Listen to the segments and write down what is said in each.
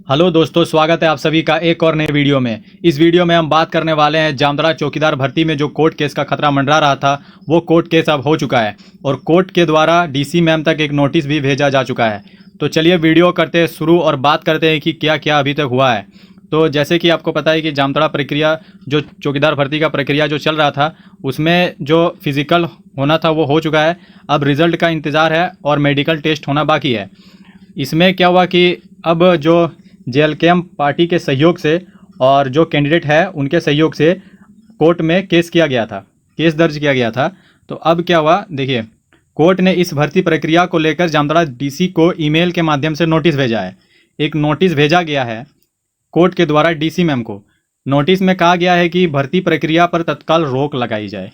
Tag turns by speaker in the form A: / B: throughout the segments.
A: Hello दोस्तों, स्वागत है आप सभी का एक और नए वीडियो में। इस वीडियो में हम बात करने वाले हैं जामताड़ा चौकीदार भर्ती में जो कोर्ट केस का खतरा मंडरा रहा था, वो कोर्ट केस अब हो चुका है और कोर्ट के द्वारा डीसी मैम तक एक नोटिस भी भेजा जा चुका है। तो चलिए वीडियो करते हैं शुरू और बात करते हैं कि क्या क्या अभी तक हुआ है। तो जैसे कि आपको पता है कि जामताड़ा प्रक्रिया जो चौकीदार भर्ती का प्रक्रिया जो चल रहा था, उसमें जो फिजिकल होना था वो हो चुका है। अब रिजल्ट का इंतज़ार है और मेडिकल टेस्ट होना बाकी है। इसमें क्या हुआ कि अब जो जेएलकेएम पार्टी के सहयोग से और जो कैंडिडेट है उनके सहयोग से कोर्ट में केस किया गया था, केस दर्ज किया गया था। तो अब क्या हुआ, देखिए, कोर्ट ने इस भर्ती प्रक्रिया को लेकर जामताड़ा डीसी को ईमेल के माध्यम से नोटिस भेजा है। एक नोटिस भेजा गया है कोर्ट के द्वारा डीसी मैम को। नोटिस में कहा गया है कि भर्ती प्रक्रिया पर तत्काल रोक लगाई जाए,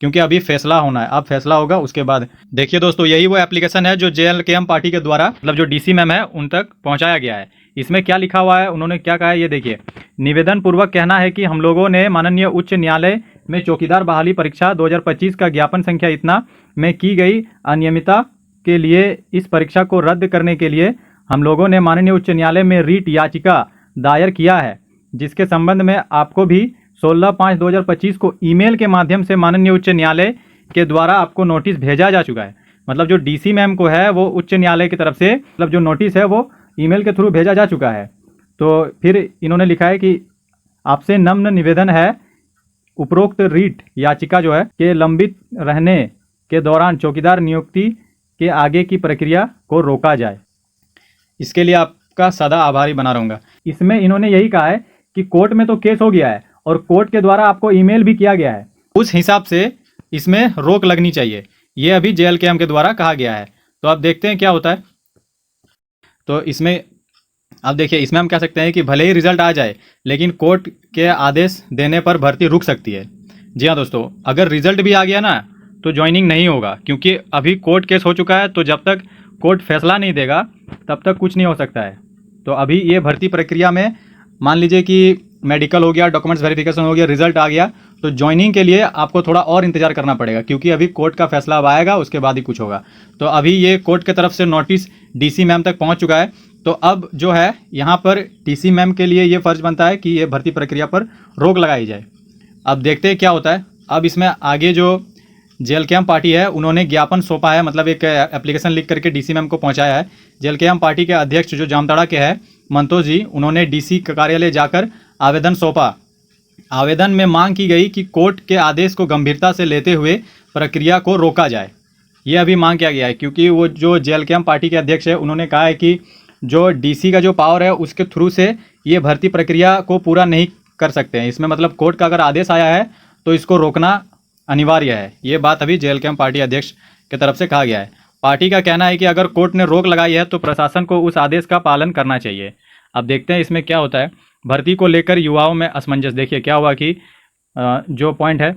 A: क्योंकि अभी फैसला होना है। अब फैसला होगा उसके बाद। देखिए दोस्तों, यही वो एप्लीकेशन है जो जेएलकेएम पार्टी के द्वारा, मतलब जो डीसी मैम है, उन तक पहुंचाया गया है। इसमें क्या लिखा हुआ है, उन्होंने क्या कहा है, ये देखिए। निवेदन पूर्वक कहना है कि हम लोगों ने माननीय उच्च न्यायालय में चौकीदार बहाली परीक्षा 2025 का ज्ञापन संख्या इतना में की गई अनियमितता के लिए इस परीक्षा को रद्द करने के लिए हम लोगों ने माननीय उच्च न्यायालय में रीट याचिका दायर किया है, जिसके संबंध में आपको भी 16/5/2025 को ईमेल के माध्यम से माननीय उच्च न्यायालय के द्वारा आपको नोटिस भेजा जा चुका है। मतलब जो डीसी मैम को है वो उच्च न्यायालय की तरफ से, मतलब जो नोटिस है वो ईमेल के थ्रू भेजा जा चुका है। तो फिर इन्होंने लिखा है कि आपसे नम्र निवेदन है, उपरोक्त रीट याचिका जो है के लंबित रहने के दौरान चौकीदार नियुक्ति के आगे की प्रक्रिया को रोका जाए। इसके लिए आपका सदा आभारी बना रहूँगा। इसमें इन्होंने यही कहा है कि कोर्ट में तो केस हो गया है और कोर्ट के द्वारा आपको ईमेल भी किया गया है, उस हिसाब से इसमें रोक लगनी चाहिए। ये अभी जेएलकेएम के द्वारा कहा गया है। तो अब देखते हैं क्या होता है। तो इसमें अब देखिए, इसमें हम कह सकते हैं कि भले ही रिजल्ट आ जाए, लेकिन कोर्ट के आदेश देने पर भर्ती रुक सकती है। जी हाँ दोस्तों, अगर रिजल्ट भी आ गया ना तो ज्वाइनिंग नहीं होगा, क्योंकि अभी कोर्ट केस हो चुका है। तो जब तक कोर्ट फैसला नहीं देगा तब तक कुछ नहीं हो सकता है। तो अभी ये भर्ती प्रक्रिया में मान लीजिए कि मेडिकल हो गया, डॉक्यूमेंट्स वेरिफिकेशन हो गया, रिजल्ट आ गया, तो ज्वाइनिंग के लिए आपको थोड़ा और इंतजार करना पड़ेगा, क्योंकि अभी कोर्ट का फैसला अब आएगा, उसके बाद ही कुछ होगा। तो अभी ये कोर्ट की तरफ से नोटिस डीसी मैम तक पहुंच चुका है। तो अब जो है यहाँ पर डीसी मैम के लिए ये फर्ज बनता है कि ये भर्ती प्रक्रिया पर रोक लगाई जाए। अब देखते हैं क्या होता है। अब इसमें आगे जो जेएलकेएम पार्टी है उन्होंने ज्ञापन सौंपा है, मतलब एक एप्लीकेशन लिख करके डीसी मैम को पहुँचाया है। जेएलकेएम पार्टी के अध्यक्ष जो जामताड़ा के हैं मंतोष जी, उन्होंने डीसी कार्यालय जाकर आवेदन सौंपा। आवेदन में मांग की गई कि कोर्ट के आदेश को गंभीरता से लेते हुए प्रक्रिया को रोका जाए। ये अभी मांग किया गया है, क्योंकि वो जो जेएलकेएम पार्टी के अध्यक्ष है उन्होंने कहा है कि जो डीसी का जो पावर है उसके थ्रू से ये भर्ती प्रक्रिया को पूरा नहीं कर सकते हैं। इसमें मतलब कोर्ट का अगर आदेश आया है तो इसको रोकना अनिवार्य है। ये बात अभी जेएलकेएम पार्टी अध्यक्ष की तरफ से कहा गया है। पार्टी का कहना है कि अगर कोर्ट ने रोक लगाई है तो प्रशासन को उस आदेश का पालन करना चाहिए। अब देखते हैं इसमें क्या होता है। भर्ती को लेकर युवाओं में असमंजस। देखिए क्या हुआ कि जो पॉइंट है,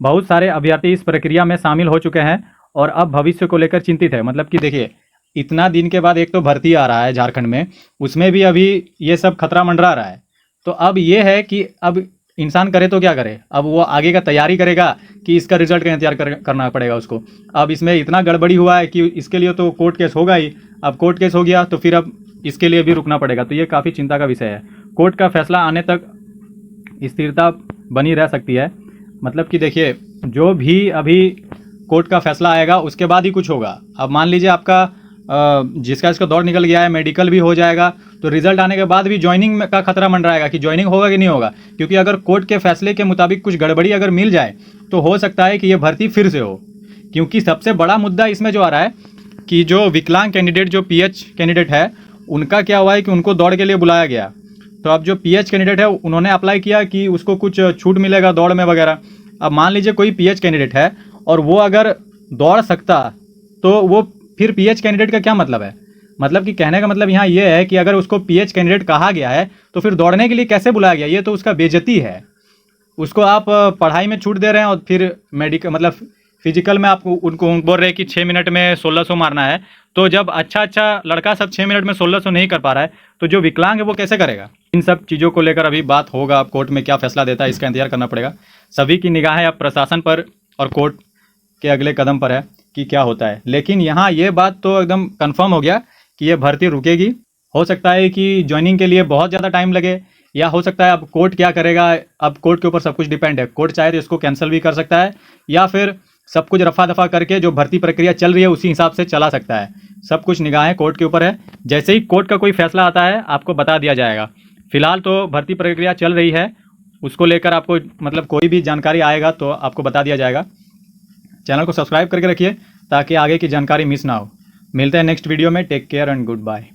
A: बहुत सारे अभ्यर्थी इस प्रक्रिया में शामिल हो चुके हैं और अब भविष्य को लेकर चिंतित है। मतलब कि देखिए, इतना दिन के बाद एक तो भर्ती आ रहा है झारखंड में, उसमें भी अभी ये सब खतरा मंडरा रहा है। तो अब ये है कि अब इंसान करे तो क्या करे। अब वो आगे का तैयारी करेगा कि इसका रिजल्ट का इंतजार करना पड़ेगा उसको। अब इसमें इतना गड़बड़ी हुआ है कि इसके लिए तो कोर्ट केस होगा ही। अब कोर्ट केस हो गया तो फिर अब इसके लिए भी रुकना पड़ेगा। तो ये काफ़ी चिंता का विषय है। कोर्ट का फैसला आने तक स्थिरता बनी रह सकती है। मतलब कि देखिए, जो भी अभी कोर्ट का फैसला आएगा उसके बाद ही कुछ होगा। अब मान लीजिए आपका जिसका इसका दौर निकल गया है, मेडिकल भी हो जाएगा, तो रिजल्ट आने के बाद भी ज्वाइनिंग का खतरा मंडराएगा कि ज्वाइनिंग होगा कि नहीं होगा। क्योंकि अगर कोर्ट के फैसले के मुताबिक कुछ गड़बड़ी अगर मिल जाए तो हो सकता है कि ये भर्ती फिर से हो। क्योंकि सबसे बड़ा मुद्दा इसमें जो आ रहा है कि जो विकलांग कैंडिडेट, जो पीएच कैंडिडेट है, उनका क्या हुआ है कि उनको दौड़ के लिए बुलाया गया। तो अब जो पीएच कैंडिडेट है उन्होंने अप्लाई किया कि उसको कुछ छूट मिलेगा दौड़ में वगैरह। अब मान लीजिए कोई पीएच कैंडिडेट है और वो अगर दौड़ सकता, तो वो फिर पीएच कैंडिडेट का क्या मतलब है। मतलब कि कहने का मतलब यहाँ ये है कि अगर उसको पीएच कैंडिडेट कहा गया है तो फिर दौड़ने के लिए कैसे बुलाया गया। ये तो उसका बेइज्जती है। उसको आप पढ़ाई में छूट दे रहे हैं और फिर मेडिकल, मतलब फिजिकल में आपको उनको बोल रहे हैं कि 6 मिनट में 1600 मारना है। तो जब अच्छा लड़का सब 6 मिनट में 1600 नहीं कर पा रहा है, तो जो विकलांग है वो कैसे करेगा। इन सब चीज़ों को लेकर अभी बात होगा। अब कोर्ट में क्या फैसला देता है इसका इंतजार करना पड़ेगा। सभी की निगाहें अब प्रशासन पर और कोर्ट के अगले कदम पर है कि क्या होता है। लेकिन यहाँ ये बात तो एकदम कंफर्म हो गया कि ये भर्ती रुकेगी हो सकता है कि ज्वाइनिंग के लिए बहुत ज़्यादा टाइम लगे, या हो सकता है अब कोर्ट क्या करेगा, अब कोर्ट के ऊपर सब कुछ डिपेंड है। कोर्ट चाहे तो इसको कैंसिल भी कर सकता है, या फिर सब कुछ रफा दफा करके जो भर्ती प्रक्रिया चल रही है उसी हिसाब से चला सकता है। सब कुछ निगाहें कोर्ट के ऊपर है। जैसे ही कोर्ट का कोई फैसला आता है आपको बता दिया जाएगा। फिलहाल तो भर्ती प्रक्रिया चल रही है, उसको लेकर आपको मतलब कोई भी जानकारी आएगा तो आपको बता दिया जाएगा। चैनल को सब्सक्राइब करके रखिए ताकि आगे की जानकारी मिस ना हो। मिलते हैं नेक्स्ट वीडियो में। Take care and good bye.